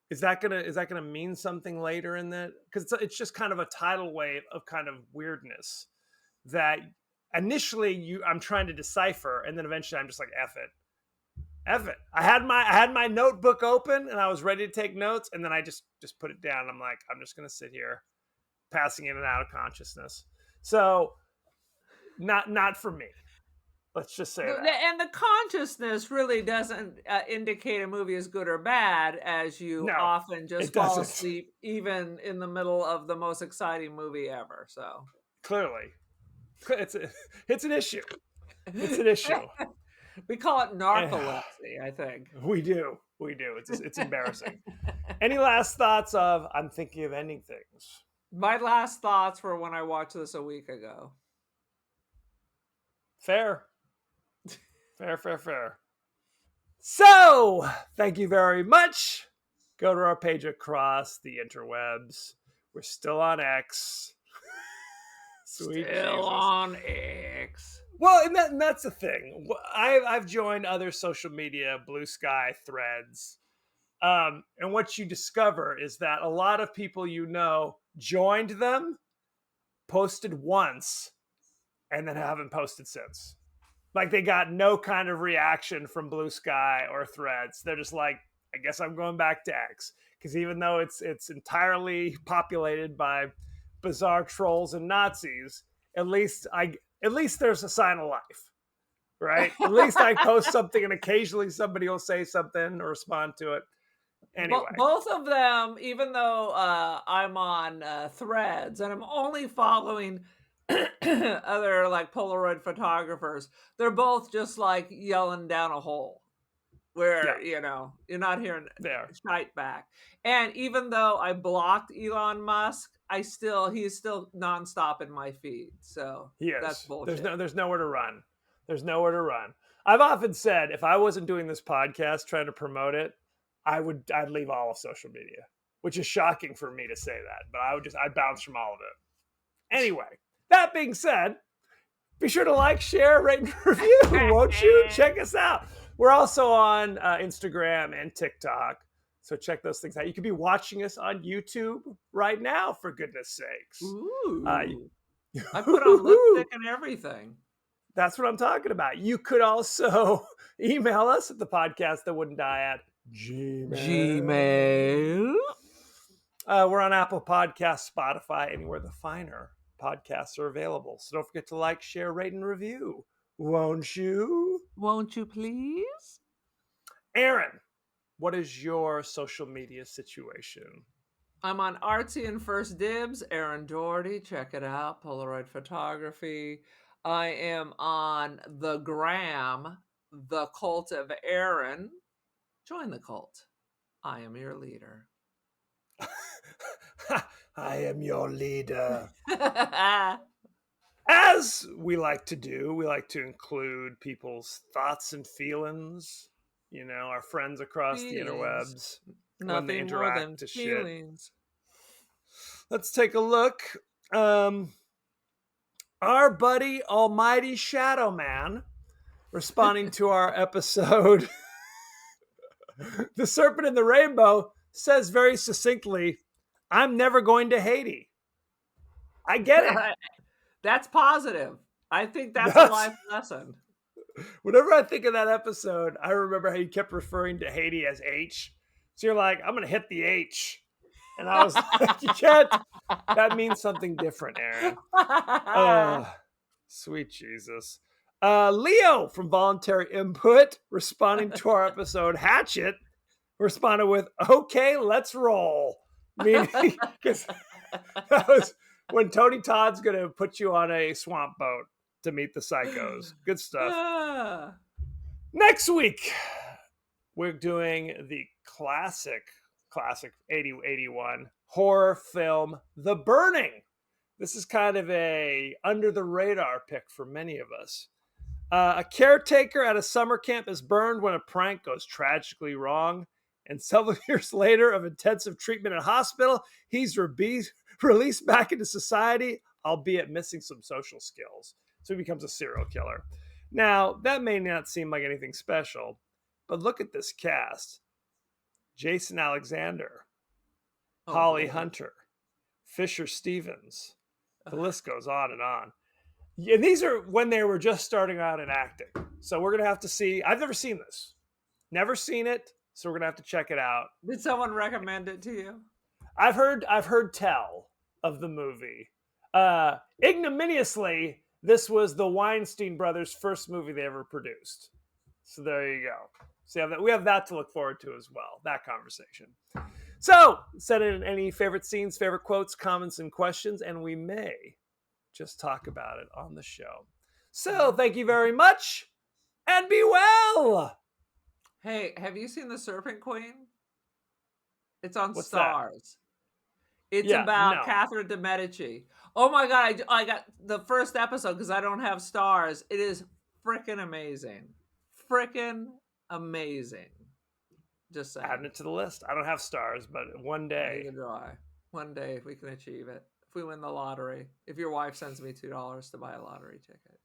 Is that gonna mean something later in that? Because it's just kind of a tidal wave of kind of weirdness that initially I'm trying to decipher, and then eventually I'm just like, F it. I had my notebook open and I was ready to take notes, and then I just put it down. I'm like, I'm just gonna sit here, passing in and out of consciousness. So not for me. Let's just say that. And the consciousness really doesn't indicate a movie is good or bad, as you often just fall asleep even in the middle of the most exciting movie ever. So clearly, it's an issue. It's an issue. We call it narcolepsy, I think. We do. It's embarrassing. Any last thoughts of I'm Thinking of Ending Things? My last thoughts were when I watched this a week ago. Fair. So, thank you very much. Go to our page across the interwebs. We're still on X. Sweet still Jesus. On X. Well, and that's the thing. I've joined other social media, Blue Sky, Threads. And what you discover is that a lot of people joined them, posted once, and then haven't posted since. Like, they got no kind of reaction from Blue Sky or Threads. They're just like, I guess I'm going back to X. Because even though it's entirely populated by bizarre trolls and Nazis, at least there's a sign of life, right? At least I post something and occasionally somebody will say something or respond to it. Anyway. Both of them, even though I'm on Threads and I'm only following other like Polaroid photographers, they're both just like yelling down a hole. where you're not hearing shite back. And even though I blocked Elon Musk, he's still nonstop in my feed. So that's bullshit. There's nowhere to run. There's nowhere to run. I've often said if I wasn't doing this podcast trying to promote it, I'd leave all of social media, which is shocking for me to say that, but I'd bounce from all of it. Anyway, that being said, be sure to like, share, rate, and review, won't you? Check us out. We're also on Instagram and TikTok, so check those things out. You could be watching us on YouTube right now, for goodness sakes. Ooh. I put on lipstick and everything. That's what I'm talking about. You could also email us at the podcast that wouldn't die at Gmail. We're on Apple Podcasts, Spotify, anywhere the finer podcasts are available. So don't forget to like, share, rate, and review. Won't you? Won't you please? Aaron, what is your social media situation? I'm on Artsy and First Dibs, Aaron Doherty. Check it out. Polaroid photography. I am on the gram, The Cult of Aaron. Join the cult. I am your leader. I am your leader. As we like to do, we like to include people's thoughts and feelings. Our friends across the interwebs. Nothing when they interact more than to feelings. Shit. Let's take a look. Our buddy Almighty Shadow Man, responding to our episode, The Serpent in the Rainbow, says very succinctly, I'm never going to Haiti. I get it. That's positive. I think that's a life lesson. Whenever I think of that episode, I remember how you kept referring to Haiti as H. So you're like, I'm going to hit the H. And I was like, you can't. That means something different, Aaron. Sweet Jesus. Leo from Voluntary Input, responding to our episode Hatchet, responded with, okay, let's roll. Meaning, because that was when Tony Todd's going to put you on a swamp boat to meet the psychos. Good stuff. Next week, we're doing the classic 81 horror film, The Burning. This is kind of a under the radar pick for many of us. A caretaker at a summer camp is burned when a prank goes tragically wrong. And several years later of intensive treatment in a hospital, he's released back into society, albeit missing some social skills. So he becomes a serial killer. Now, that may not seem like anything special, but look at this cast. Jason Alexander, Holly Hunter, Fisher Stevens. The list goes on and on. And these are when they were just starting out in acting. So we're going to have to see. I've never seen this. Never seen it. So we're going to have to check it out. Did someone recommend it to you? I've heard tell of the movie. Ignominiously, this was the Weinstein brothers' first movie they ever produced. So there you go. So we have that to look forward to as well, that conversation. So send in any favorite scenes, favorite quotes, comments, and questions, and we may just talk about it on the show. So thank you very much, and be well. Hey, have you seen The Serpent Queen? It's on What's Stars. That? It's about Catherine de Medici. Oh my God, I got the first episode because I don't have Stars. It is freaking amazing. Freaking amazing. Just saying. Adding it to the list. I don't have Stars, but one day. One day if we can achieve it. If we win the lottery. If your wife sends me $2 to buy a lottery ticket.